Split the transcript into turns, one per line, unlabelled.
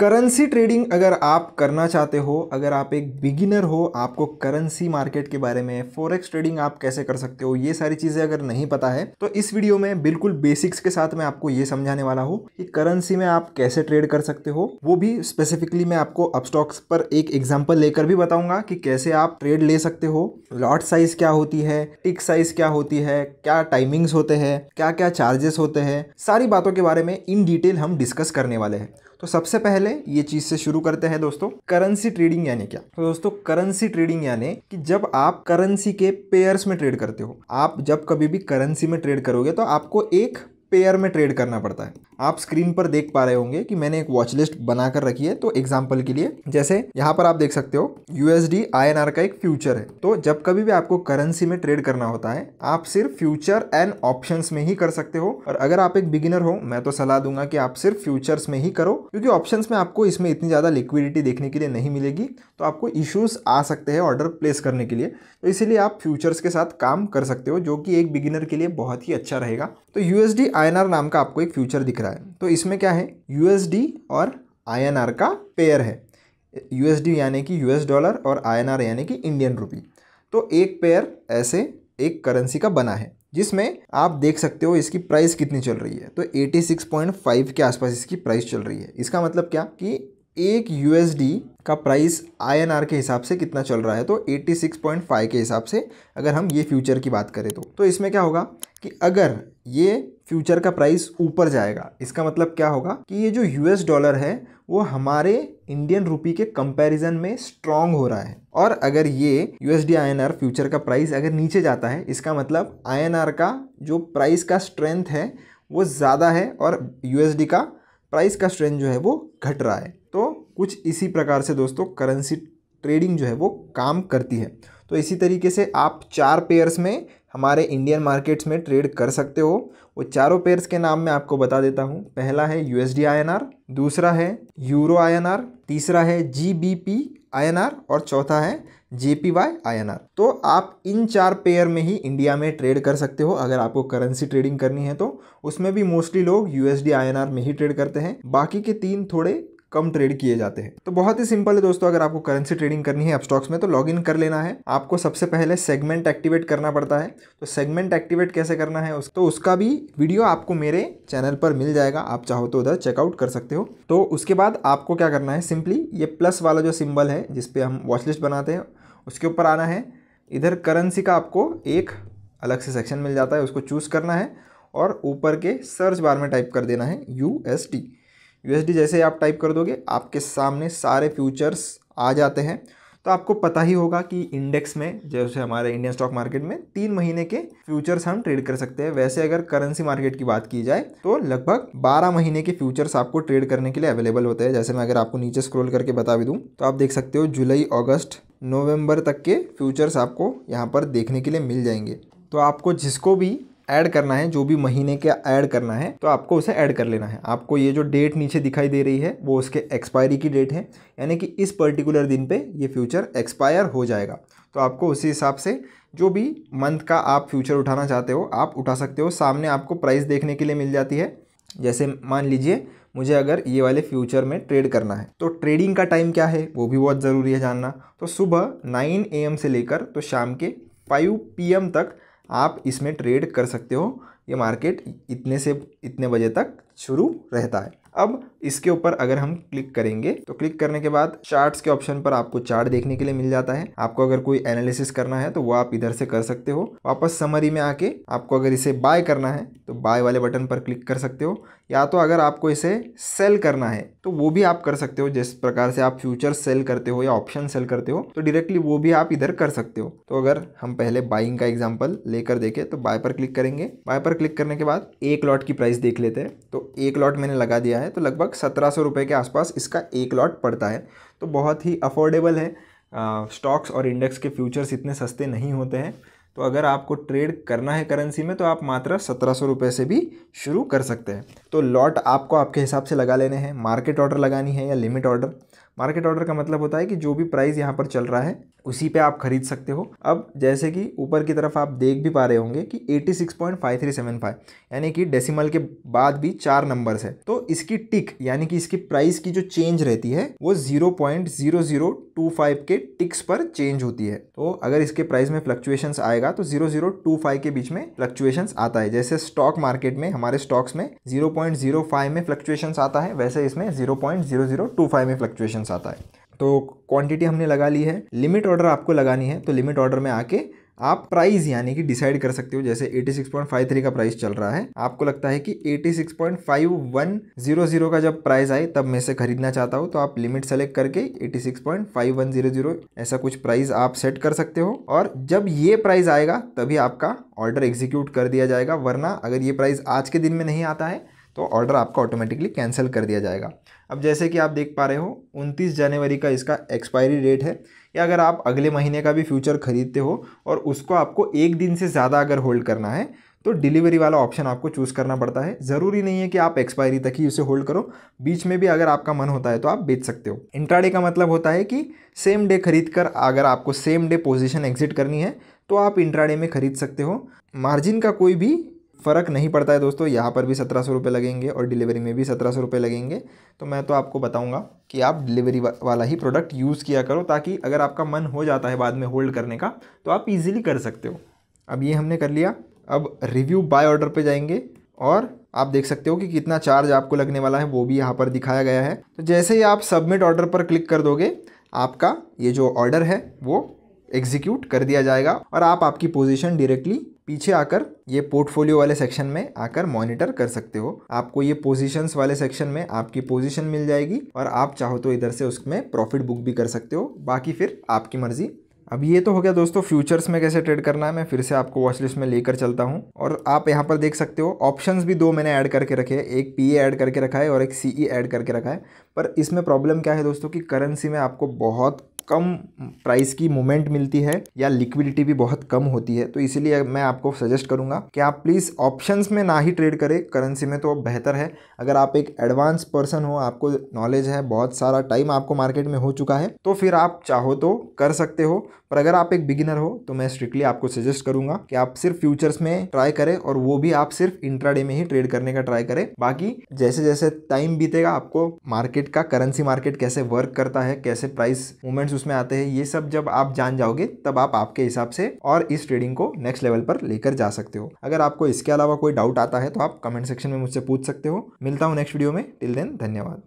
Currency trading अगर आप करना चाहते हो, अगर आप एक बिगिनर हो, आपको करेंसी मार्केट के बारे में, फॉरेक्स ट्रेडिंग आप कैसे कर सकते हो, ये सारी चीज़ें अगर नहीं पता है तो इस वीडियो में बिल्कुल बेसिक्स के साथ मैं आपको ये समझाने वाला हूँ कि करेंसी में आप कैसे ट्रेड कर सकते हो। वो भी स्पेसिफिकली मैं आपको अपस्टॉक्स पर एक एग्जाम्पल लेकर भी बताऊंगा कि कैसे आप ट्रेड ले सकते हो, लॉट साइज क्या होती है, टिक साइज क्या होती है, क्या टाइमिंग्स होते हैं, क्या क्या चार्जेस होते हैं, सारी बातों के बारे में इन डिटेल हम डिस्कस करने वाले हैं। तो सबसे पहले ये चीज से शुरू करते हैं दोस्तों, करेंसी ट्रेडिंग यानी क्या। तो दोस्तों करेंसी ट्रेडिंग यानी कि जब आप करेंसी के पेयर्स में ट्रेड करते हो, आप जब कभी भी करेंसी में ट्रेड करोगे तो आपको एक पेयर में ट्रेड करना पड़ता है। आप स्क्रीन पर देख पा रहे होंगे कि मैंने एक वॉच लिस्ट बनाकर रखी है। तो एग्जांपल के लिए जैसे यहाँ पर आप देख सकते हो यूएसडी आईएनआर का एक फ्यूचर है। तो जब कभी भी आपको करेंसी में ट्रेड करना होता है आप सिर्फ फ्यूचर एंड ऑप्शंस में ही कर सकते हो। और अगर आप एक बिगिनर हो मैं तो सलाह दूंगा कि आप सिर्फ फ्यूचर्स में ही करो, क्योंकि ऑप्शंस में आपको इसमें इतनी ज़्यादा लिक्विडिटी देखने के लिए नहीं मिलेगी, तो आपको इश्यूज आ सकते हैं ऑर्डर प्लेस करने के लिए। तो इसीलिए आप फ्यूचर्स के साथ काम कर सकते हो, जो कि एक बिगिनर के लिए बहुत ही अच्छा रहेगा। तो यूएसडी आईएनआर नाम का आपको एक फ्यूचर दिख रहा है। तो इसमें क्या है, यूएसडी और आईएनआर का पेयर है। यूएसडी यानी कि यूएस डॉलर और आईएनआर यानी कि इंडियन रुपी। तो एक पेयर ऐसे एक करेंसी का बना है जिसमें आप देख सकते हो इसकी प्राइस कितनी चल रही है। तो 86.5 के आसपास इसकी प्राइस चल रही है। इसका मतलब क्या कि एक यूएसडी का प्राइस आईएनआर के हिसाब से कितना चल रहा है। तो 86.5 के हिसाब से अगर हम ये फ्यूचर की बात करें तो इसमें क्या होगा कि अगर ये फ्यूचर का प्राइस ऊपर जाएगा, इसका मतलब क्या होगा कि ये जो यूएस डॉलर है वो हमारे इंडियन रुपी के कंपैरिजन में स्ट्रांग हो रहा है। और अगर ये यूएसडी आईएनआर फ्यूचर का प्राइस अगर नीचे जाता है, इसका मतलब आईएनआर का जो प्राइस का स्ट्रेंथ है वो ज़्यादा है और यूएसडी का प्राइस का स्ट्रेंथ जो है वो घट रहा है। तो कुछ इसी प्रकार से दोस्तों करेंसी ट्रेडिंग जो है वो काम करती है। तो इसी तरीके से आप 4 पेयर्स में हमारे इंडियन मार्केट्स में ट्रेड कर सकते हो। वो चारों पेयर्स के नाम मैं आपको बता देता हूँ। पहला है यूएसडी आईएनआर, दूसरा है यूरो आईएनआर, तीसरा है जीबीपी आईएनआर और चौथा है जेपीवाई आईएनआर। तो आप इन 4 पेयर में ही इंडिया में ट्रेड कर सकते हो। अगर आपको करेंसी ट्रेडिंग करनी है तो उसमें भी मोस्टली लोग यूएसडी आईएनआर में ही ट्रेड करते हैं, बाकी के 3 थोड़े कम ट्रेड किए जाते हैं। तो बहुत ही सिंपल है दोस्तों, अगर आपको करेंसी ट्रेडिंग करनी है अपस्टॉक्स में तो लॉगिन कर लेना है। आपको सबसे पहले सेगमेंट एक्टिवेट करना पड़ता है। तो सेगमेंट एक्टिवेट कैसे करना है तो उसका भी वीडियो आपको मेरे चैनल पर मिल जाएगा, आप चाहो तो उधर चेकआउट कर सकते हो। तो उसके बाद आपको क्या करना है, सिंपली ये प्लस वाला जो सिंबल है जिसपे हम वॉच लिस्ट बनाते हैं उसके ऊपर आना है। इधर करेंसी का आपको एक अलग से सेक्शन मिल जाता है, उसको चूज़ करना है और ऊपर के सर्च बार में टाइप कर देना है यूएसडी। यूएसडी जैसे आप टाइप कर दोगे आपके सामने सारे फ्यूचर्स आ जाते हैं। तो आपको पता ही होगा कि इंडेक्स में जैसे हमारे इंडियन स्टॉक मार्केट में 3 महीने के फ्यूचर्स हम ट्रेड कर सकते हैं। वैसे अगर करेंसी मार्केट की बात की जाए तो लगभग 12 महीने के फ्यूचर्स आपको ट्रेड करने के लिए अवेलेबल होते हैं। जैसे मैं अगर आपको नीचे स्क्रॉल करके बता भी दूँ तो आप देख सकते हो जुलाई, अगस्त, नवंबर तक के फ्यूचर्स आपको यहाँ पर देखने के लिए मिल जाएंगे। तो आपको जिसको भी ऐड करना है, जो भी महीने के ऐड करना है तो आपको उसे ऐड कर लेना है। आपको ये जो डेट नीचे दिखाई दे रही है वो उसके एक्सपायरी की डेट है, यानी कि इस पर्टिकुलर दिन पे ये फ्यूचर एक्सपायर हो जाएगा। तो आपको उसी हिसाब से जो भी मंथ का आप फ्यूचर उठाना चाहते हो आप उठा सकते हो। सामने आपको प्राइस देखने के लिए मिल जाती है। जैसे मान लीजिए मुझे अगर ये वाले फ्यूचर में ट्रेड करना है तो ट्रेडिंग का टाइम क्या है वो भी बहुत ज़रूरी है जानना। तो सुबह 9 AM से लेकर तो शाम के 5 PM तक आप इसमें ट्रेड कर सकते हो। ये मार्केट इतने से इतने बजे तक शुरू रहता है। अब इसके ऊपर अगर हम क्लिक करेंगे तो क्लिक करने के बाद चार्ट्स के ऑप्शन पर आपको चार्ट देखने के लिए मिल जाता है। आपको अगर कोई एनालिसिस करना है तो वो आप इधर से कर सकते हो। वापस समरी में आके आपको अगर इसे बाय करना है तो बाय वाले बटन पर क्लिक कर सकते हो, या तो अगर आपको इसे सेल करना है तो वो भी आप कर सकते हो। जिस प्रकार से आप फ्यूचर सेल करते हो या ऑप्शन सेल करते हो तो डायरेक्टली वो भी आप इधर कर सकते हो। तो अगर हम पहले बाइंग का एग्जांपल लेकर देखें तो बाय पर क्लिक करेंगे। बाय पर क्लिक करने के बाद एक लॉट की प्राइस देख लेते हैं। तो एक लॉट मैंने लगा दिया है, तो लगभग 1700 रुपये के आसपास इसका एक लॉट पड़ता है। तो बहुत ही अफोर्डेबल है। स्टॉक्स और इंडेक्स के फ्यूचर्स इतने सस्ते नहीं होते हैं। तो अगर आपको ट्रेड करना है करेंसी में तो आप मात्र 1700 रुपये से भी शुरू कर सकते हैं। तो लॉट आपको आपके हिसाब से लगा लेने हैं। मार्केट ऑर्डर लगानी है या लिमिट ऑर्डर। मार्केट ऑर्डर का मतलब होता है कि जो भी प्राइस यहाँ पर चल रहा है उसी पे आप खरीद सकते हो। अब जैसे कि ऊपर की तरफ आप देख भी पा रहे होंगे कि 86.5375 यानी कि डेसिमल के बाद भी 4 नंबर्स है, तो इसकी टिक यानी कि इसकी प्राइस की जो चेंज रहती है वो 0.0025 के टिक्स पर चेंज होती है। तो अगर इसके प्राइस में फ्लक्चुएशंस आएगा तो 0025 के बीच में फ्लक्चुएशंस आता है। जैसे स्टॉक मार्केट में हमारे स्टॉक्स में 0.05 में फ्लक्चुएशंस आता है, वैसे इसमें 0.0025 में फ्लक्चुएशंस आता है। तो क्वांटिटी हमने लगा ली है। लिमिट ऑर्डर आपको लगानी है तो लिमिट ऑर्डर में आके आप प्राइस यानी कि डिसाइड कर सकते हो। जैसे 86.53 का प्राइस चल रहा है, आपको लगता है कि 86.5100 का जब प्राइस आए तब मैं से खरीदना चाहता हूँ, तो आप लिमिट सेलेक्ट करके 86.5100 ऐसा कुछ प्राइस आप सेट कर सकते हो और जब ये प्राइस आएगा तभी आपका ऑर्डर एग्जीक्यूट कर दिया जाएगा। वरना अगर ये प्राइस आज के दिन में नहीं आता है तो ऑर्डर आपका ऑटोमेटिकली कैंसिल कर दिया जाएगा। अब जैसे कि आप देख पा रहे हो 29 जनवरी का इसका एक्सपायरी डेट है, या अगर आप अगले महीने का भी फ्यूचर खरीदते हो और उसको आपको एक दिन से ज़्यादा अगर होल्ड करना है तो डिलीवरी वाला ऑप्शन आपको चूज़ करना पड़ता है। ज़रूरी नहीं है कि आप एक्सपायरी तक ही उसे होल्ड करो, बीच में भी अगर आपका मन होता है तो आप बेच सकते हो। इंट्राडे का मतलब होता है कि सेम डे खरीद कर अगर आपको सेम डे पोजीशन एग्जिट करनी है तो आप इंट्राडे में खरीद सकते हो। मार्जिन का कोई भी फ़र्क नहीं पड़ता है दोस्तों, यहाँ पर भी 1700 रुपये लगेंगे और डिलीवरी में भी 1700 रुपये लगेंगे। तो मैं तो आपको बताऊँगा कि आप डिलीवरी वाला ही प्रोडक्ट यूज़ किया करो, ताकि अगर आपका मन हो जाता है बाद में होल्ड करने का तो आप इजीली कर सकते हो। अब ये हमने कर लिया। अब रिव्यू बाय ऑर्डर पे जाएंगे और आप देख सकते हो कि कितना चार्ज आपको लगने वाला है वो भी यहाँ पर दिखाया गया है। तो जैसे ही आप सबमिट ऑर्डर पर क्लिक कर दोगे आपका ये जो ऑर्डर है वो एग्जीक्यूट कर दिया जाएगा और आप आपकी पोजीशन डायरेक्टली पीछे आकर ये पोर्टफोलियो वाले सेक्शन में आकर मॉनिटर कर सकते हो। आपको ये पोजीशंस वाले सेक्शन में आपकी पोजीशन मिल जाएगी और आप चाहो तो इधर से उसमें प्रॉफिट बुक भी कर सकते हो, बाकी फिर आपकी मर्जी। अब ये तो हो गया दोस्तों फ्यूचर्स में कैसे ट्रेड करना है। मैं फिर से आपको वॉच लिस्ट में लेकर चलता हूँ और आप यहाँ पर देख सकते हो ऑप्शंस भी 2 मैंने ऐड करके रखे हैं, एक पीए ऐड करके रखा है और एक सीई ऐड करके रखा है। पर इसमें प्रॉब्लम क्या है दोस्तों कि करेंसी में आपको बहुत कम प्राइस की मूवमेंट मिलती है या लिक्विडिटी भी बहुत कम होती है, तो इसीलिए मैं आपको सजेस्ट करूंगा कि आप प्लीज़ ऑप्शंस में ना ही ट्रेड करें। करेंसी में तो बेहतर है अगर आप एक एडवांस पर्सन हो, आपको नॉलेज है, बहुत सारा टाइम आपको मार्केट में हो चुका है, तो फिर आप चाहो तो कर सकते हो। पर अगर आप एक बिगिनर हो तो मैं स्ट्रिक्टली आपको सजेस्ट करूंगा कि आप सिर्फ फ्यूचर्स में ट्राई करें और वो भी आप सिर्फ इंट्राडे में ही ट्रेड करने का ट्राई करें। बाकी जैसे जैसे टाइम बीतेगा आपको मार्केट का, करेंसी मार्केट कैसे वर्क करता है, कैसे प्राइस मूवमेंट्स उसमें आते हैं, ये सब जब आप जान जाओगे तब आप आपके हिसाब से और इस ट्रेडिंग को नेक्स्ट लेवल पर लेकर जा सकते हो। अगर आपको इसके अलावा कोई डाउट आता है तो आप कमेंट सेक्शन में मुझसे पूछ सकते हो। मिलता हूँ नेक्स्ट वीडियो में। टिल देन धन्यवाद।